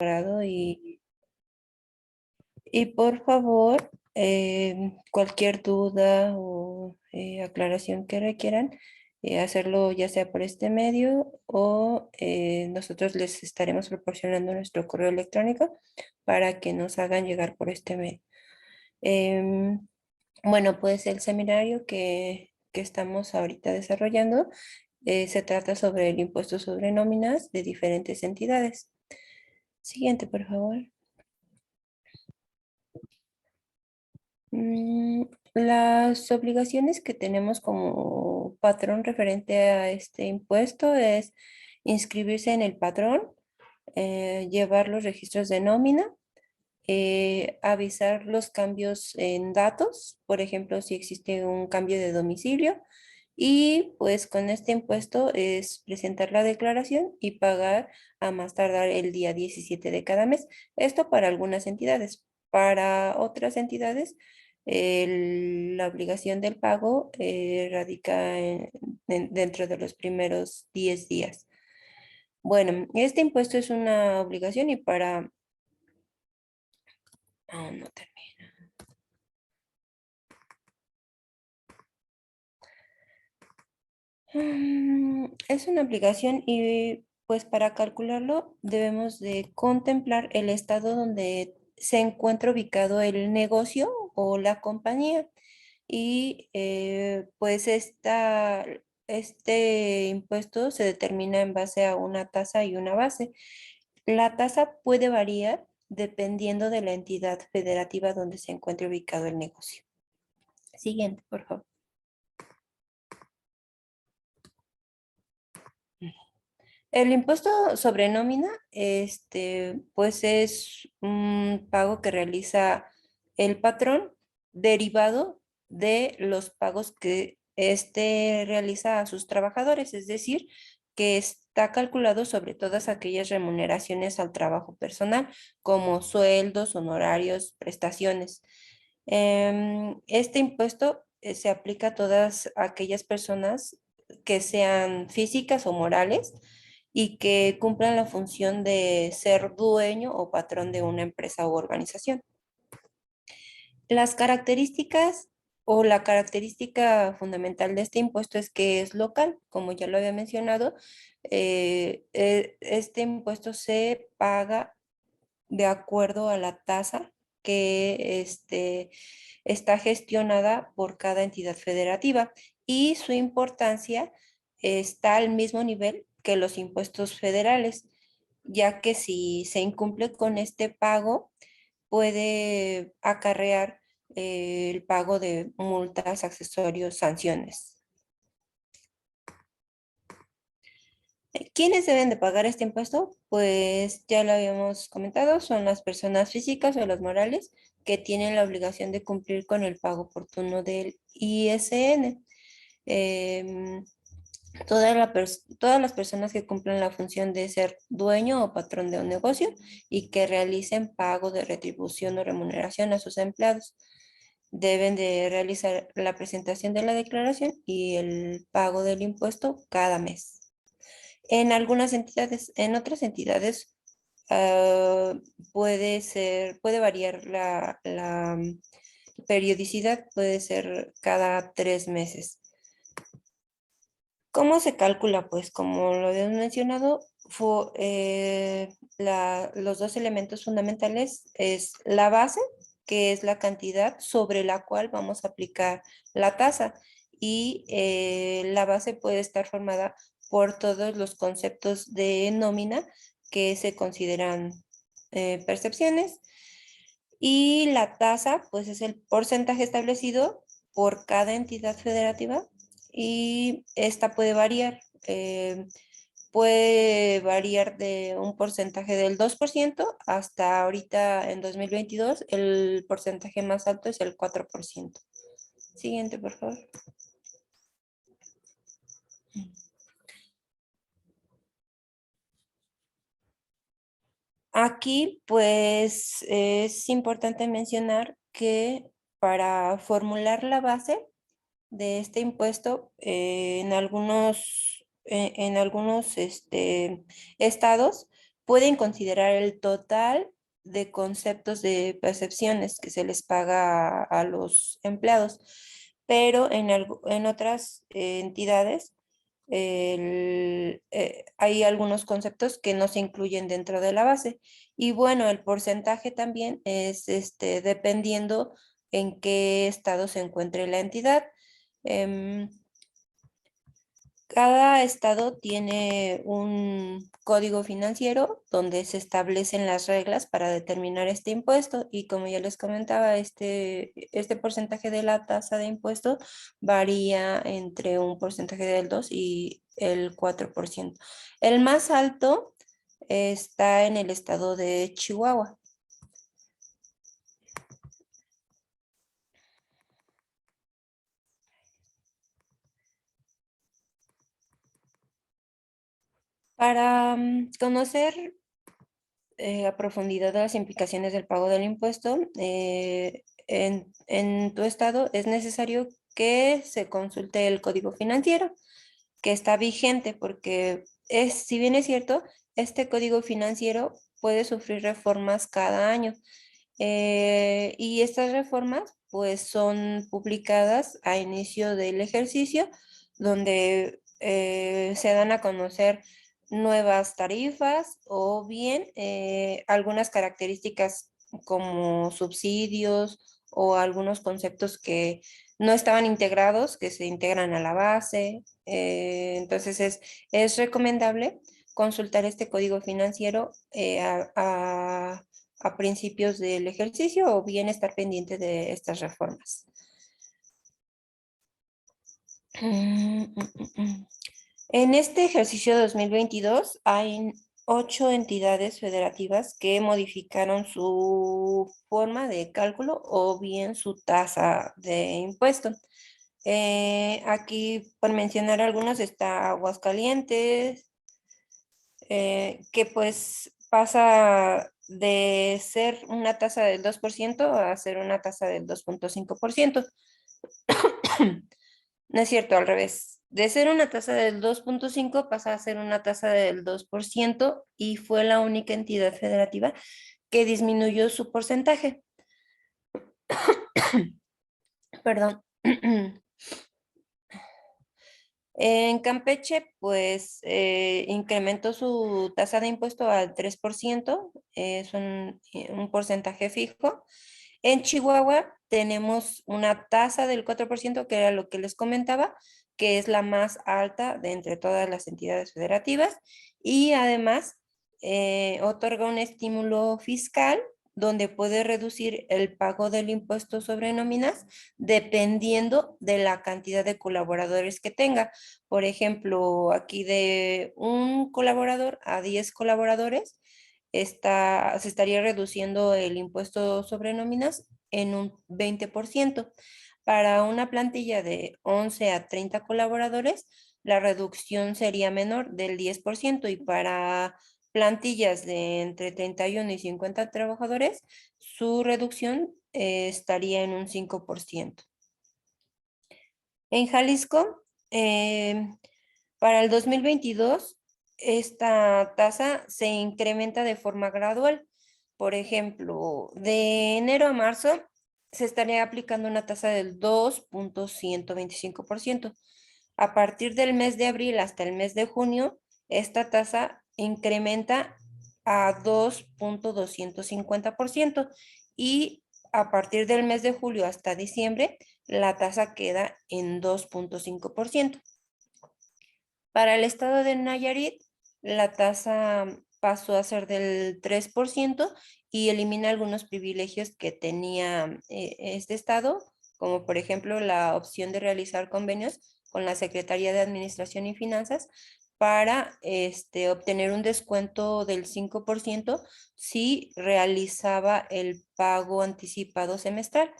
grado y por favor, cualquier duda o aclaración que requieran, hacerlo ya sea por este medio o nosotros les estaremos proporcionando nuestro correo electrónico para que nos hagan llegar por este medio. Em, bueno, pues el seminario que estamos ahorita desarrollando se trata sobre el impuesto sobre nóminas de diferentes entidades. Siguiente, por favor. Mm, las obligaciones que tenemos como patrón referente a este impuesto es inscribirse en el padrón, llevar los registros de nómina, avisar los cambios en datos, por ejemplo, si existe un cambio de domicilio, y pues con este impuesto es presentar la declaración y pagar a más tardar el día 17 de cada mes. Esto para algunas entidades. Para otras entidades, la obligación del pago radica dentro de los primeros 10 días. Bueno, este impuesto es una obligación y para... no termino. Es una obligación y pues para calcularlo debemos de contemplar el estado donde se encuentra ubicado el negocio o la compañía y pues este impuesto se determina en base a una tasa y una base. La tasa puede variar dependiendo de la entidad federativa donde se encuentre ubicado el negocio. Siguiente, por favor. El impuesto sobre nómina, pues es un pago que realiza el patrón derivado de los pagos que éste realiza a sus trabajadores, es decir, que está calculado sobre todas aquellas remuneraciones al trabajo personal, como sueldos, honorarios, prestaciones. Este impuesto se aplica a todas aquellas personas que sean físicas o morales y que cumplan la función de ser dueño o patrón de una empresa u organización. Las características o la característica fundamental de este impuesto es que es local, como ya lo había mencionado. Este impuesto se paga de acuerdo a la tasa que está gestionada por cada entidad federativa y su importancia está al mismo nivel que los impuestos federales, ya que si se incumple con este pago, puede acarrear el pago de multas, accesorios, sanciones. ¿Quiénes deben de pagar este impuesto? Pues ya lo habíamos comentado, son las personas físicas o las morales que tienen la obligación de cumplir con el pago oportuno del ISN. Em, todas las personas que cumplan la función de ser dueño o patrón de un negocio y que realicen pago de retribución o remuneración a sus empleados deben de realizar la presentación de la declaración y el pago del impuesto cada mes. En algunas entidades, en otras entidades puede variar la periodicidad, puede ser cada 3 meses. ¿Cómo se calcula? Pues como lo habíamos mencionado, los dos elementos fundamentales es la base, que es la cantidad sobre la cual vamos a aplicar la tasa, y la base puede estar formada por todos los conceptos de nómina que se consideran percepciones, y la tasa pues es el porcentaje establecido por cada entidad federativa y esta puede variar. Puede variar de un porcentaje del 2% hasta ahorita en 2022 el porcentaje más alto es el 4%. Siguiente, por favor. Aquí, pues, es importante mencionar que para formular la base de este impuesto, en algunos estados pueden considerar el total de conceptos de percepciones que se les paga a los empleados, pero en otras entidades hay algunos conceptos que no se incluyen dentro de la base. Y bueno, el porcentaje también es dependiendo en qué estado se encuentre la entidad. Em, Cada estado tiene un código financiero donde se establecen las reglas para determinar este impuesto y como ya les comentaba, este porcentaje de la tasa de impuesto varía entre un porcentaje del 2 y el 4%. El más alto está en el estado de Chihuahua. Para conocer a profundidad de las implicaciones del pago del impuesto, en tu estado es necesario que se consulte el código financiero que está vigente, porque si bien es cierto, este código financiero puede sufrir reformas cada año. Y estas reformas pues son publicadas a inicio del ejercicio, donde se dan a conocer nuevas tarifas o bien algunas características como subsidios o algunos conceptos que no estaban integrados, que se integran a la base. Entonces es recomendable consultar este código financiero a principios del ejercicio o bien estar pendiente de estas reformas. En este ejercicio 2022 hay 8 entidades federativas que modificaron su forma de cálculo o bien su tasa de impuesto. Aquí, por mencionar algunos, está Aguascalientes, que pues pasa de ser una tasa del 2% a ser una tasa del 2,5%. No es cierto, al revés. De ser una tasa del 2,5 pasa a ser una tasa del 2% y fue la única entidad federativa que disminuyó su porcentaje. Perdón. En Campeche, pues incrementó su tasa de impuesto al 3%, es un porcentaje fijo. En Chihuahua tenemos una tasa del 4%, que era lo que les comentaba, que es la más alta de entre todas las entidades federativas, y además otorga un estímulo fiscal donde puede reducir el pago del impuesto sobre nóminas dependiendo de la cantidad de colaboradores que tenga. Por ejemplo, aquí de un colaborador a 10 colaboradores, se estaría reduciendo el impuesto sobre nóminas en un 20%. Para una plantilla de 11 a 30 colaboradores, la reducción sería menor del 10% y para plantillas de entre 31 y 50 trabajadores, su reducción estaría en un 5%. En Jalisco, para el 2022, esta tasa se incrementa de forma gradual. Por ejemplo, de enero a marzo se estaría aplicando una tasa del 2,125%. A partir del mes de abril hasta el mes de junio, esta tasa incrementa a 2,250% y a partir del mes de julio hasta diciembre, la tasa queda en 2,5%. Para el estado de Nayarit, la tasa pasó a ser del 3% y elimina algunos privilegios que tenía este estado, como por ejemplo la opción de realizar convenios con la Secretaría de Administración y Finanzas para obtener un descuento del 5% si realizaba el pago anticipado semestral.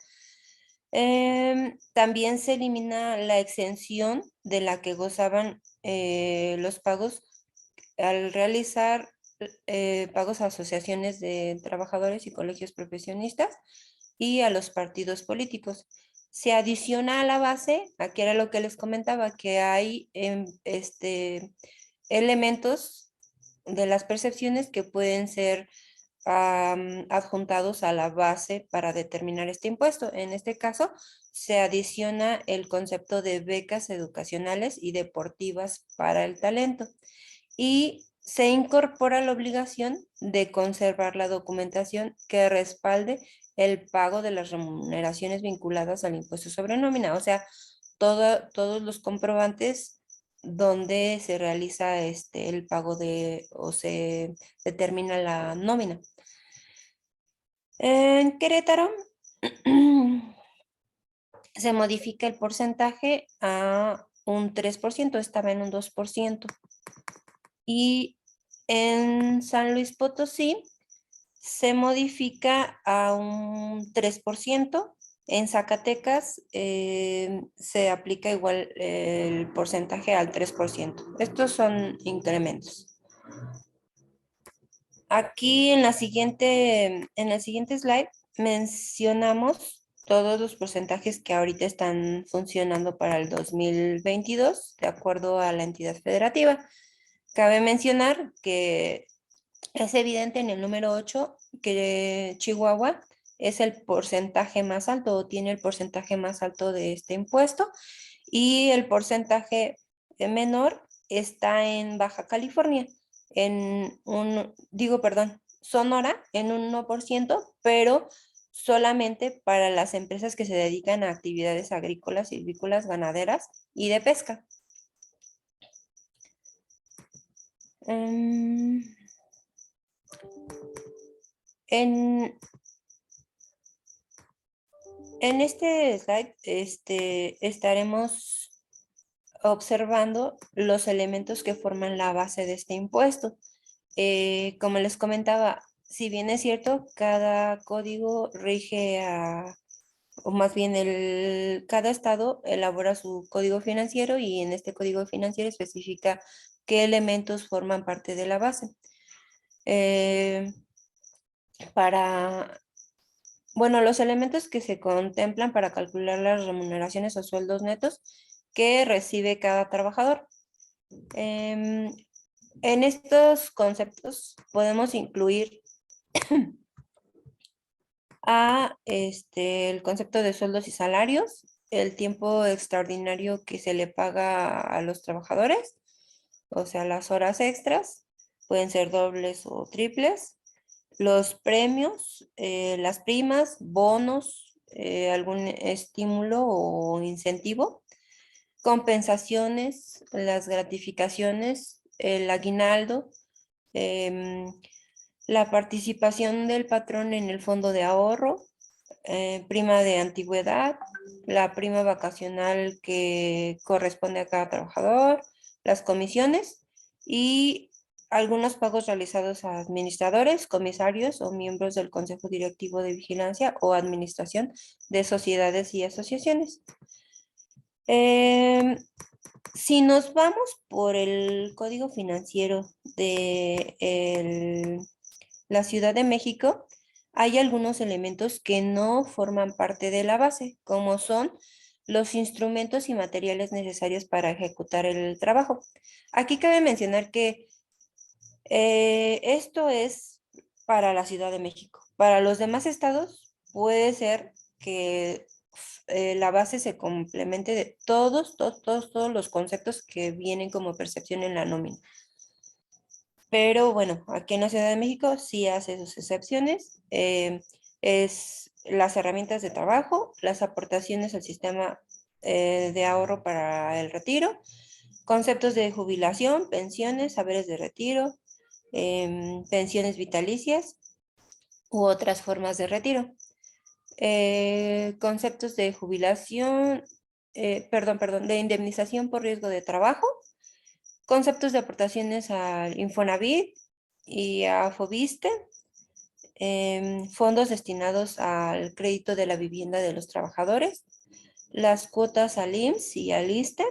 También se elimina la exención de la que gozaban los pagos al realizar pagos a asociaciones de trabajadores y colegios profesionistas y a los partidos políticos. Se adiciona a la base, aquí era lo que les comentaba, que hay elementos de las percepciones que pueden ser adjuntados a la base para determinar este impuesto. En este caso, se adiciona el concepto de becas educacionales y deportivas para el talento y se incorpora la obligación de conservar la documentación que respalde el pago de las remuneraciones vinculadas al impuesto sobre nómina, o sea, todos los comprobantes donde se realiza el pago de o se determina la nómina. En Querétaro se modifica el porcentaje a un 3%, estaba en un 2%. Y en San Luis Potosí se modifica a un 3%. En Zacatecas se aplica igual el porcentaje al 3%. Estos son incrementos. Aquí en el siguiente slide mencionamos todos los porcentajes que ahorita están funcionando para el 2022 de acuerdo a la entidad federativa. Cabe mencionar que es evidente en el número 8 que Chihuahua es el porcentaje más alto o tiene el porcentaje más alto de este impuesto y el porcentaje menor está en Baja California, Sonora en un 1%, pero solamente para las empresas que se dedican a actividades agrícolas, silvícolas, ganaderas y de pesca. En este slide estaremos observando los elementos que forman la base de este impuesto. Como les comentaba, si bien es cierto, cada código rige o más bien cada estado elabora su código financiero y en este código financiero especifica qué elementos forman parte de la base. Los elementos que se contemplan para calcular las remuneraciones o sueldos netos que recibe cada trabajador. En estos conceptos podemos incluir el concepto de sueldos y salarios, el tiempo extraordinario que se le paga a los trabajadores, o sea, las horas extras, pueden ser dobles o triples, los premios, las primas, bonos, algún estímulo o incentivo, compensaciones, las gratificaciones, el aguinaldo, la participación del patrón en el fondo de ahorro, prima de antigüedad, la prima vacacional que corresponde a cada trabajador, las comisiones y algunos pagos realizados a administradores, comisarios o miembros del Consejo Directivo de Vigilancia o Administración de sociedades y asociaciones. Si nos vamos por el código financiero de la Ciudad de México, hay algunos elementos que no forman parte de la base, como son los instrumentos y materiales necesarios para ejecutar el trabajo. Aquí cabe mencionar que esto es para la Ciudad de México. Para los demás estados puede ser que la base se complemente de todos los conceptos que vienen como percepción en la nómina. Pero bueno, aquí en la Ciudad de México sí hace sus excepciones. Es las herramientas de trabajo, las aportaciones al sistema de ahorro para el retiro, conceptos de jubilación, pensiones, saberes de retiro, pensiones vitalicias u otras formas de retiro. Conceptos de jubilación, de indemnización por riesgo de trabajo, conceptos de aportaciones al Infonavit y a Fobiste, fondos destinados al crédito de la vivienda de los trabajadores, las cuotas al IMSS y al ISSSTE,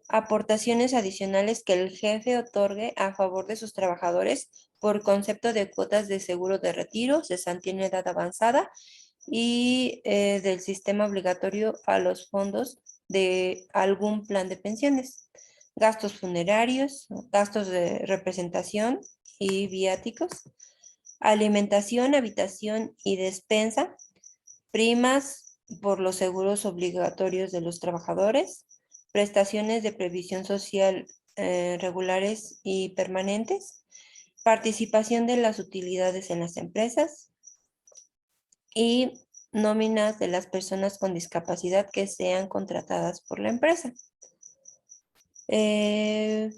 aportaciones adicionales que el jefe otorgue a favor de sus trabajadores por concepto de cuotas de seguro de retiro, cesantía en edad avanzada y del sistema obligatorio a los fondos de algún plan de pensiones. gastos funerarios, gastos de representación y viáticos, alimentación, habitación y despensa, primas por los seguros obligatorios de los trabajadores, prestaciones de previsión social regulares y permanentes, participación de las utilidades en las empresas y nóminas de las personas con discapacidad que sean contratadas por la empresa.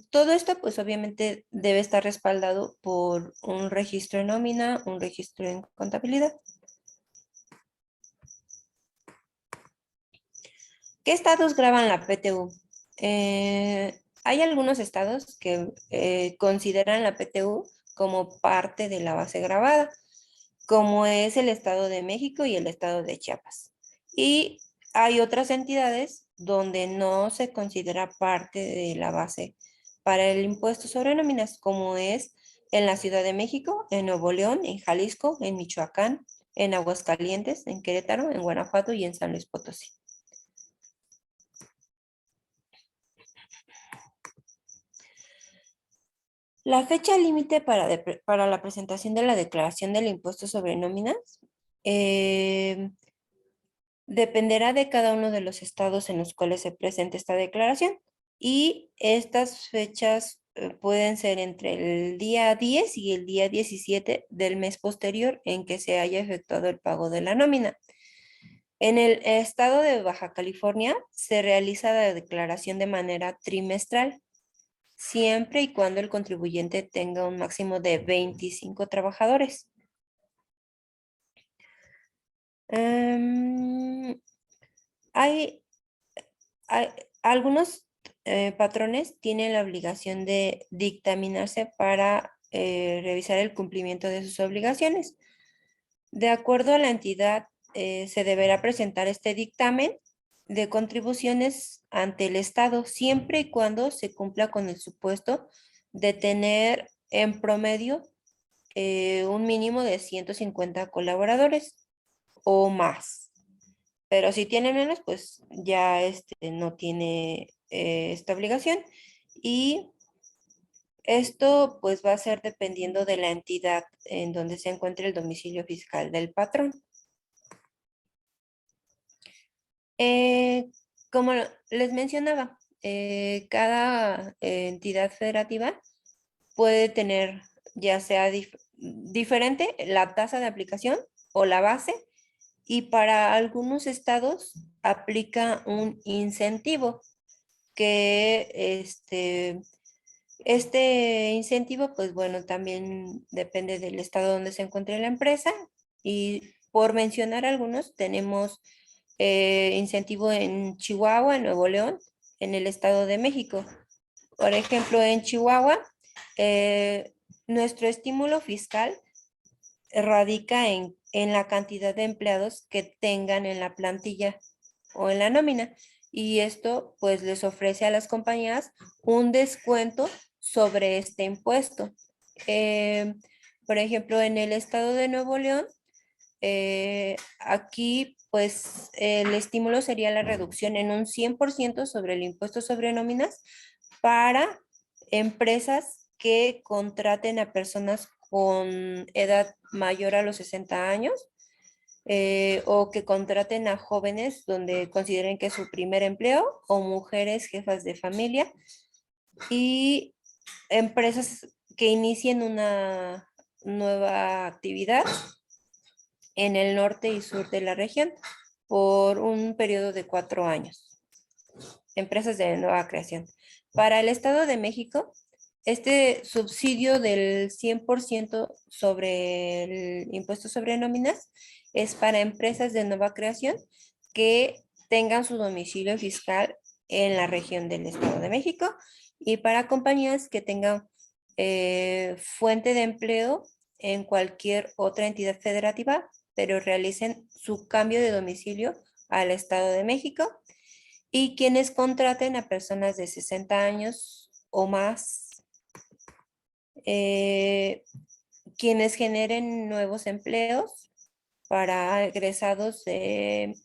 Todo esto pues obviamente debe estar respaldado por un registro en nómina, un registro en contabilidad. ¿Qué estados graban la PTU? Hay algunos estados que consideran la PTU como parte de la base grabada, como es el Estado de México y el Estado de Chiapas. Y hay otras entidades donde no se considera parte de la base para el impuesto sobre nóminas, como es en la Ciudad de México, en Nuevo León, en Jalisco, en Michoacán, en Aguascalientes, en Querétaro, en Guanajuato y en San Luis Potosí. La fecha límite para la presentación de la declaración del impuesto sobre nóminas eh, dependerá de cada uno de los estados en los cuales se presente esta declaración y estas fechas pueden ser entre el día 10 y el día 17 del mes posterior en que se haya efectuado el pago de la nómina. En el estado de Baja California se realiza la declaración de manera trimestral, siempre y cuando el contribuyente tenga un máximo de 25 trabajadores. Em, hay, hay- algunos patrones tienen la obligación de dictaminarse para revisar el cumplimiento de sus obligaciones. De acuerdo a la entidad, se deberá presentar este dictamen de contribuciones ante el Estado, siempre y cuando se cumpla con el supuesto de tener en promedio un mínimo de 150 colaboradores o más. Pero si tiene menos, pues ya no tiene esta obligación. Y esto pues va a ser dependiendo de la entidad en donde se encuentre el domicilio fiscal del patrón. Eh, Como les mencionaba, cada entidad federativa puede tener ya sea diferente la tasa de aplicación o la base y para algunos estados aplica un incentivo que este incentivo pues bueno también depende del estado donde se encuentre la empresa y por mencionar algunos tenemos incentivo en Chihuahua, en Nuevo León, en el Estado de México. Por ejemplo, en Chihuahua, eh, nuestro estímulo fiscal radica en la cantidad de empleados que tengan en la plantilla o en la nómina. Y esto pues les ofrece a las compañías un descuento sobre este impuesto. Eh, por ejemplo, en el estado de Nuevo León, aquí, pues, el estímulo sería la reducción en un 100% sobre el impuesto sobre nóminas para empresas que contraten a personas con edad mayor a los 60 años o que contraten a jóvenes donde consideren que es su primer empleo o mujeres jefas de familia y empresas que inicien una nueva actividad en el norte y sur de la región por un periodo de 4 años. Empresas de nueva creación. Para el Estado de México, este subsidio del 100% sobre el impuesto sobre nóminas es para empresas de nueva creación que tengan su domicilio fiscal en la región del Estado de México y para compañías que tengan fuente de empleo en cualquier otra entidad federativa, pero realicen su cambio de domicilio al Estado de México y quienes contraten a personas de 60 años o más, eh, quienes generen nuevos empleos para egresados de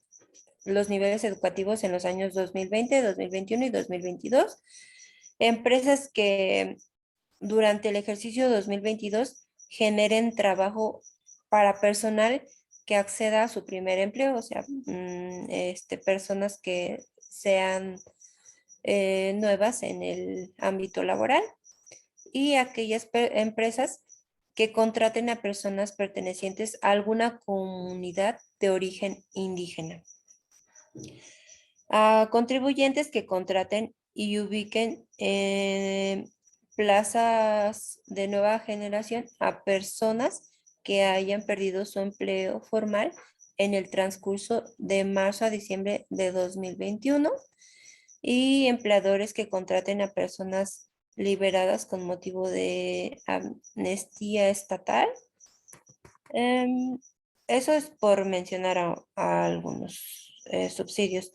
los niveles educativos en los años 2020, 2021 y 2022 Empresas que durante el ejercicio 2022 generen trabajo para personal que acceda a su primer empleo, o sea, personas que sean nuevas en el ámbito laboral y aquellas empresas que contraten a personas pertenecientes a alguna comunidad de origen indígena. A contribuyentes que contraten y ubiquen plazas de nueva generación a personas que hayan perdido su empleo formal en el transcurso de marzo a diciembre de 2021 y empleadores que contraten a personas liberadas con motivo de amnistía estatal. Em, Eso es por mencionar a algunos subsidios.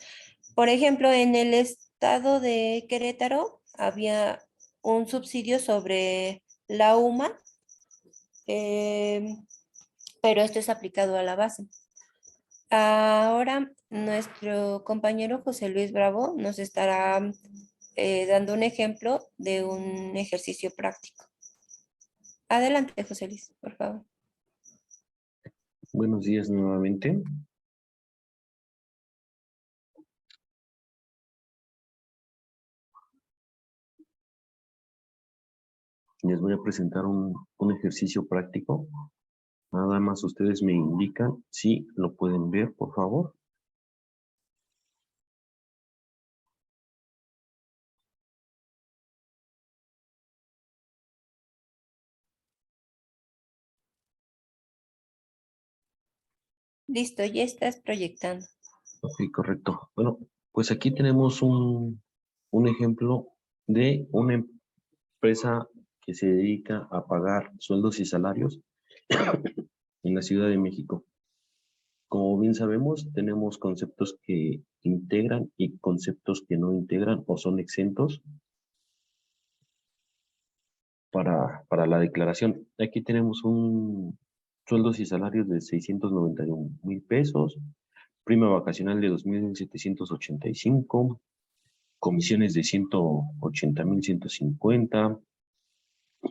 Por ejemplo, en el estado de Querétaro había un subsidio sobre la UMA, em, pero esto es aplicado a la base. Ahora nuestro compañero José Luis Bravo nos estará dando un ejemplo de un ejercicio práctico. Adelante, José Luis, por favor. Buenos días nuevamente. Les voy a presentar un ejercicio práctico. Nada más ustedes me indican si lo pueden ver, por favor. Listo, ya estás proyectando. Ok, correcto. Bueno, pues aquí tenemos un ejemplo de una empresa que se dedica a pagar sueldos y salarios en la Ciudad de México. Como bien sabemos, tenemos conceptos que integran y conceptos que no integran o son exentos para la declaración. Aquí tenemos un sueldos y salarios de 691,000 pesos, prima vacacional de 2,785, comisiones de 180,150,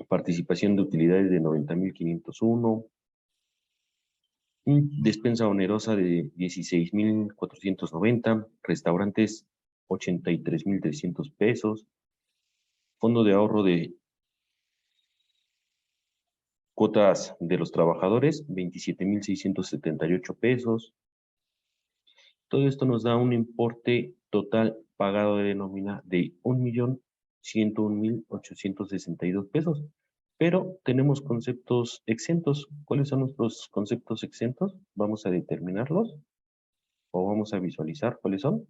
participación de utilidades de 90,501, despensa onerosa de 16,490, restaurantes 83,300 pesos, fondo de ahorro de cuotas de los trabajadores 27,678 pesos. Todo esto nos da un importe total pagado de nómina de 1,101,862 pesos. Pero tenemos conceptos exentos. ¿Cuáles son nuestros conceptos exentos? Vamos a determinarlos o vamos a visualizar cuáles son.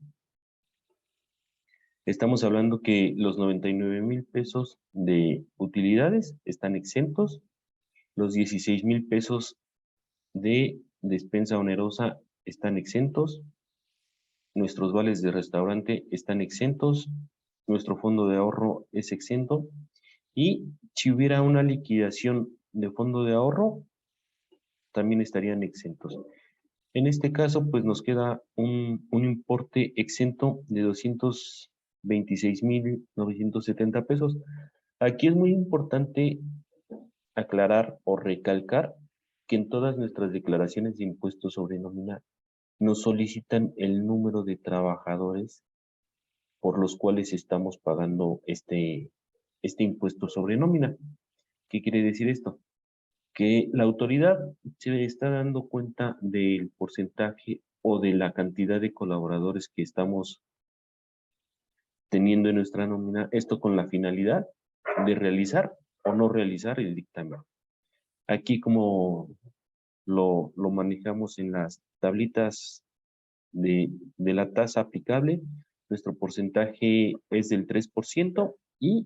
Estamos hablando que los 99,000 pesos de utilidades están exentos. Los 16,000 pesos de despensa onerosa están exentos. Nuestros vales de restaurante están exentos. Nuestro fondo de ahorro es exento. Y si hubiera una liquidación de fondo de ahorro, también estarían exentos. En este caso, pues nos queda un importe exento de 226,970 pesos. Aquí es muy importante aclarar o recalcar que en todas nuestras declaraciones de impuestos sobre nómina nos solicitan el número de trabajadores por los cuales estamos pagando este impuesto sobre nómina. ¿Qué quiere decir esto? Que la autoridad se está dando cuenta del porcentaje o de la cantidad de colaboradores que estamos teniendo en nuestra nómina, esto con la finalidad de realizar o no realizar el dictamen. Aquí como lo manejamos en las tablitas de la tasa aplicable, nuestro porcentaje es del 3% y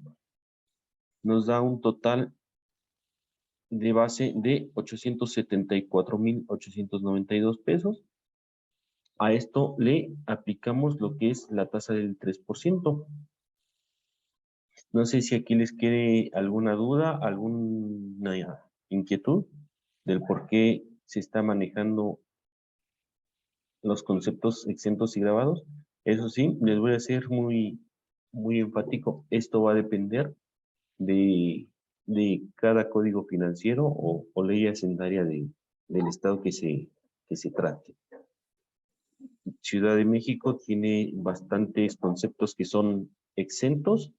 nos da un total de base de 874,892 pesos. A esto le aplicamos lo que es la tasa del 3%. No sé si aquí les quede alguna duda, alguna inquietud del por qué se está manejando los conceptos exentos y grabados. Eso sí, les voy a ser muy muy enfático, esto va a depender de, de cada código financiero o ley hacendaria del estado que se trate. Ciudad de México tiene bastantes conceptos que son exentos.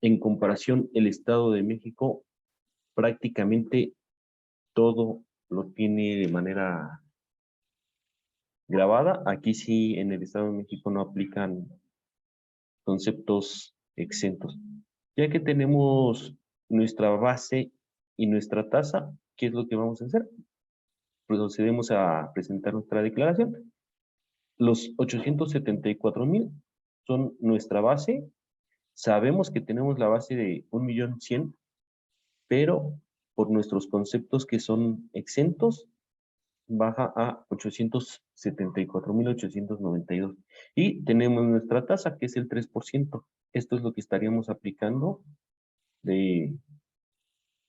En comparación, el Estado de México prácticamente todo lo tiene de manera grabada. Aquí sí, en el Estado de México no aplican conceptos exentos. Ya que tenemos nuestra base y nuestra tasa, ¿qué es lo que vamos a hacer? Procedemos a presentar nuestra declaración. Los 874,000 son nuestra base. Sabemos que tenemos la base de 1,100,000, pero por nuestros conceptos que son exentos, baja a 874,892. Y tenemos nuestra tasa, que es el 3%. Esto es lo que estaríamos aplicando de,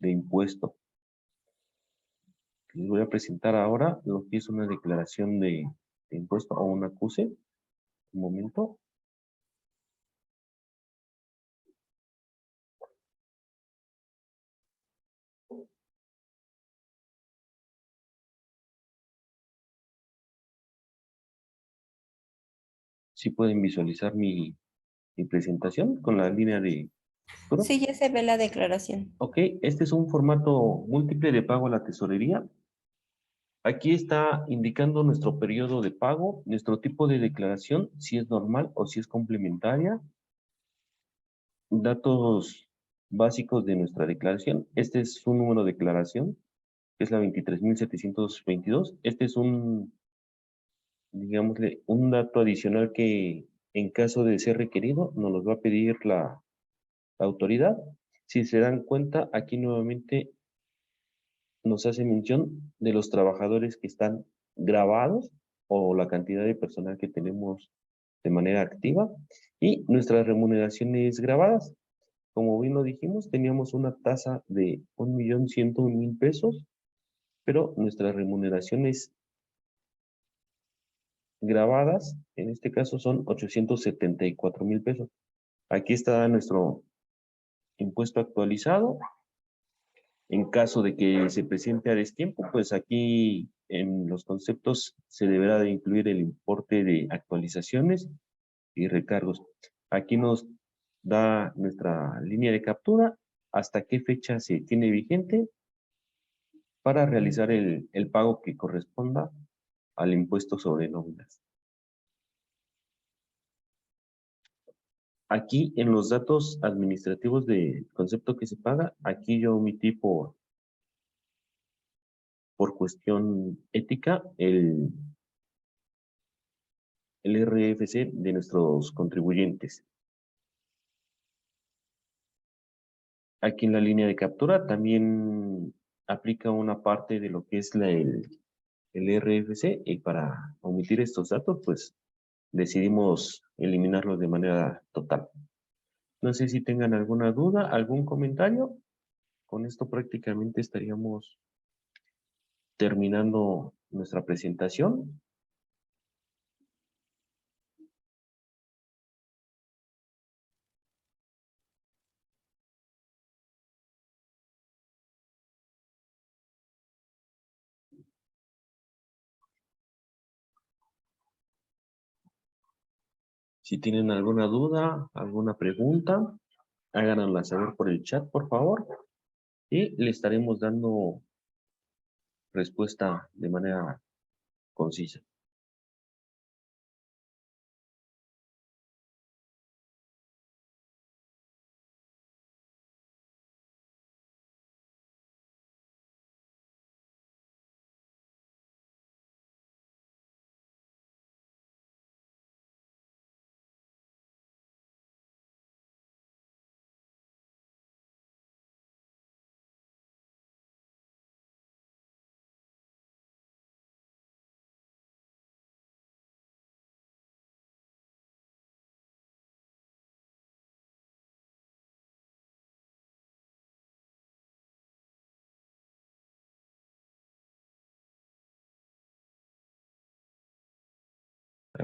de impuesto. Les voy a presentar ahora lo que es una declaración de impuesto o un acuse. Un momento. Si pueden visualizar mi presentación con la línea de lectura. Sí, ya se ve la declaración. Ok, este es un formato múltiple de pago a la tesorería. Aquí está indicando nuestro periodo de pago, nuestro tipo de declaración, si es normal o si es complementaria, datos básicos de nuestra declaración. Este es su número de declaración, que es la 23,722. Este es digámosle, un dato adicional que en caso de ser requerido nos los va a pedir la autoridad. Si se dan cuenta, aquí nuevamente nos hace mención de los trabajadores que están grabados o la cantidad de personal que tenemos de manera activa y nuestras remuneraciones grabadas. Como bien lo dijimos, teníamos una tasa de 1,101,000 pesos, pero nuestras remuneraciones grabadas, en este caso son 874,000 pesos. Aquí está nuestro impuesto actualizado. En caso de que se presente a destiempo, pues aquí en los conceptos se deberá de incluir el importe de actualizaciones y recargos. Aquí nos da nuestra línea de captura, hasta qué fecha se tiene vigente para realizar el pago que corresponda al impuesto sobre nóminas. Aquí en los datos administrativos de concepto que se paga, aquí yo omití por cuestión ética el RFC de nuestros contribuyentes. Aquí en la línea de captura también aplica una parte de lo que es el RFC y para omitir estos datos, pues decidimos eliminarlos de manera total. No sé si tengan alguna duda, algún comentario. Con esto prácticamente estaríamos terminando nuestra presentación. Si tienen alguna duda, alguna pregunta, háganosla saber por el chat, por favor, y le estaremos dando respuesta de manera concisa.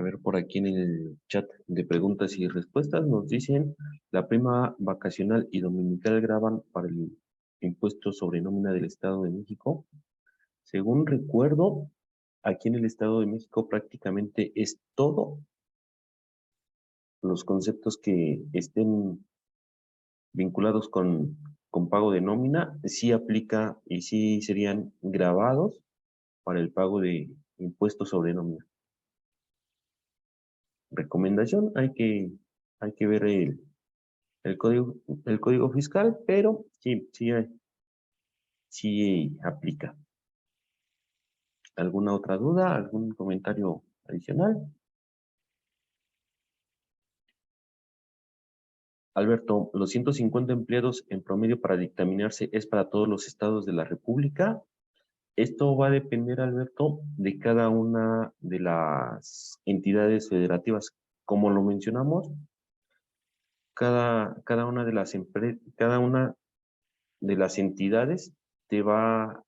A ver, por aquí en el chat de preguntas y respuestas nos dicen, la prima vacacional y dominical graban para el impuesto sobre nómina del Estado de México. Según recuerdo, aquí en el Estado de México prácticamente es todo los conceptos que estén vinculados con pago de nómina, sí aplica y sí serían grabados para el pago de impuestos sobre nómina. Recomendación, hay que ver el código, el código fiscal, pero sí aplica. ¿Alguna otra duda? ¿Algún comentario adicional? Alberto, los 150 empleados en promedio para dictaminarse es para todos los estados de la República. Esto va a depender, Alberto, de cada una de las entidades federativas. Como lo mencionamos, cada una de cada una de las entidades te va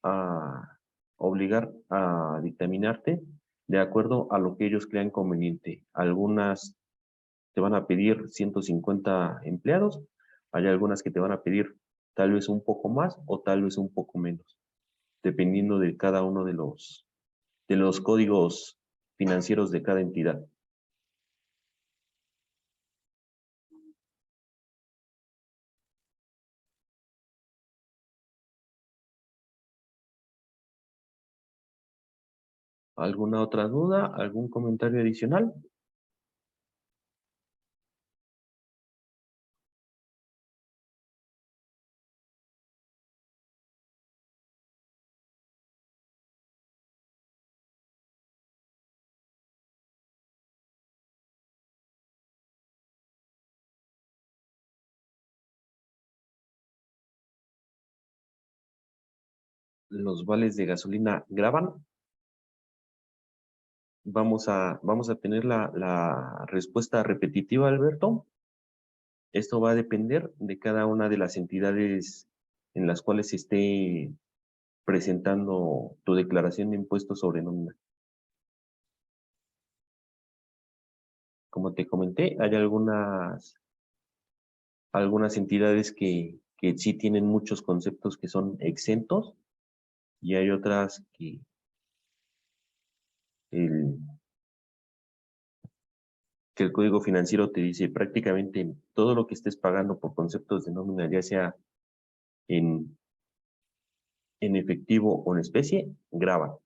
a obligar a dictaminarte de acuerdo a lo que ellos crean conveniente. Algunas te van a pedir 150 empleados, hay algunas que te van a pedir tal vez un poco más o tal vez un poco menos, dependiendo de cada uno de los códigos financieros de cada entidad. ¿Alguna otra duda? ¿Algún comentario adicional? ¿Los vales de gasolina graban? Vamos a tener la respuesta repetitiva, Alberto. Esto va a depender de cada una de las entidades en las cuales se esté presentando tu declaración de impuestos sobre nómina. Como te comenté, hay algunas entidades que sí tienen muchos conceptos que son exentos y hay otras el, que el código financiero te dice prácticamente todo lo que estés pagando por conceptos de nómina, ya sea en, en efectivo o en especie, graba.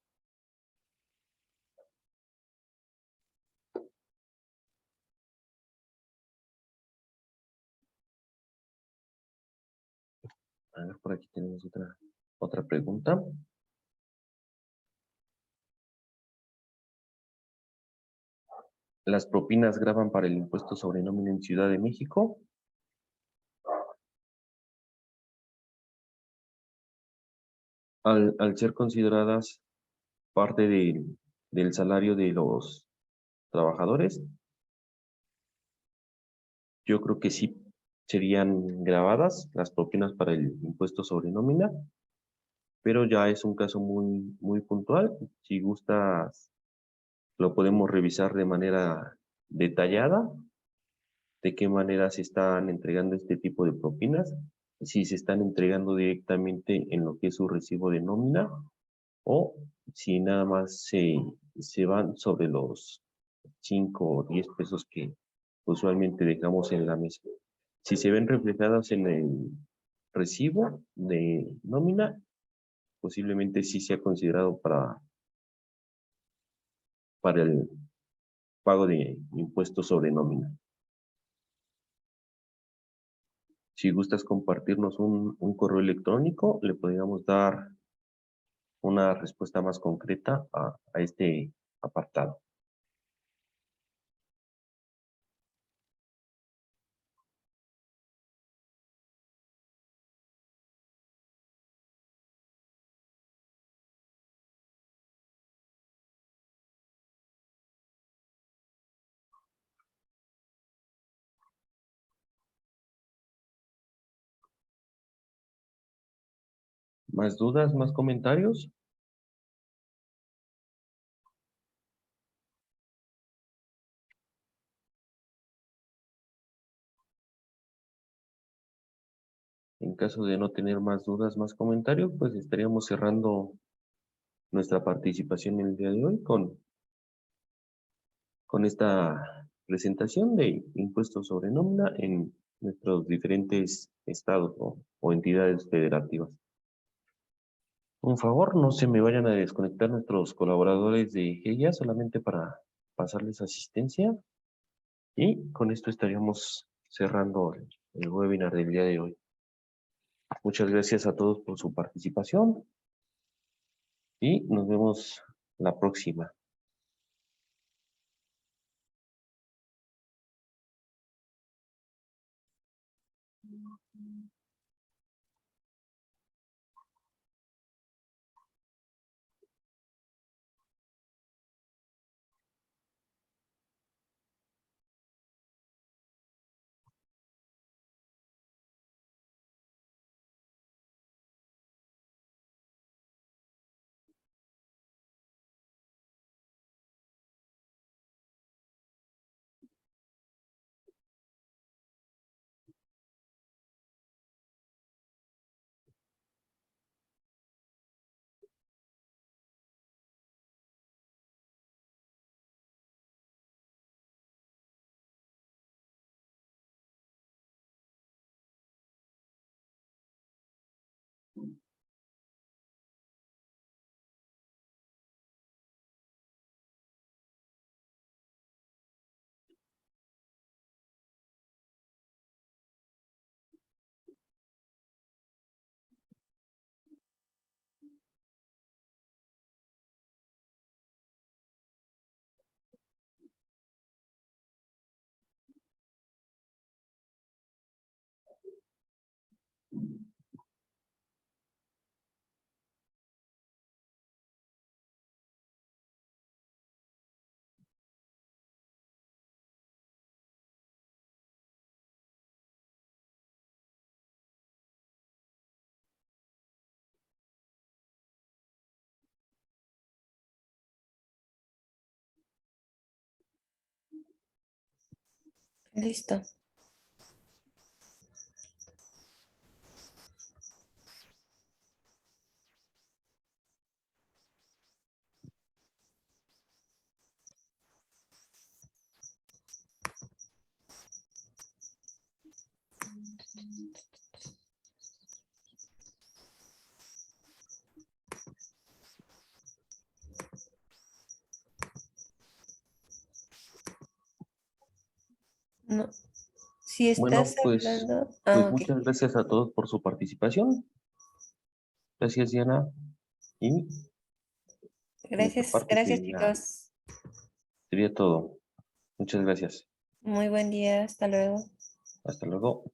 A ver, por aquí tenemos otra pregunta. ¿Las propinas graban para el impuesto sobre nómina en Ciudad de México? Al ser consideradas parte del salario de los trabajadores, yo creo que sí serían grabadas las propinas para el impuesto sobre nómina, pero ya es un caso muy puntual. Si gustas, lo podemos revisar de manera detallada, de qué manera se están entregando este tipo de propinas, si se están entregando directamente en lo que es su recibo de nómina o si nada más se van sobre los 5 o 10 pesos que usualmente dejamos en la mesa. Si se ven reflejadas en el recibo de nómina, posiblemente sí sea considerado para el pago de impuestos sobre nómina. Si gustas compartirnos un correo electrónico, le podríamos dar una respuesta más concreta a este apartado. ¿Más dudas, más comentarios? En caso de no tener más dudas, más comentarios, pues estaríamos cerrando nuestra participación el día de hoy con esta presentación de impuestos sobre nómina en nuestros diferentes estados o entidades federativas. Por favor, no se me vayan a desconectar nuestros colaboradores de GEIA solamente para pasarles asistencia. Y con esto estaríamos cerrando el webinar del día de hoy. Muchas gracias a todos por su participación y nos vemos la próxima. Listo. No. Si estás Bueno, hablando. pues Ok. muchas gracias a todos por su participación. Gracias, Diana. Y de nuestra Gracias, parte gracias, chicos. sería todo. Muchas gracias. Muy buen día. Hasta luego. Hasta luego.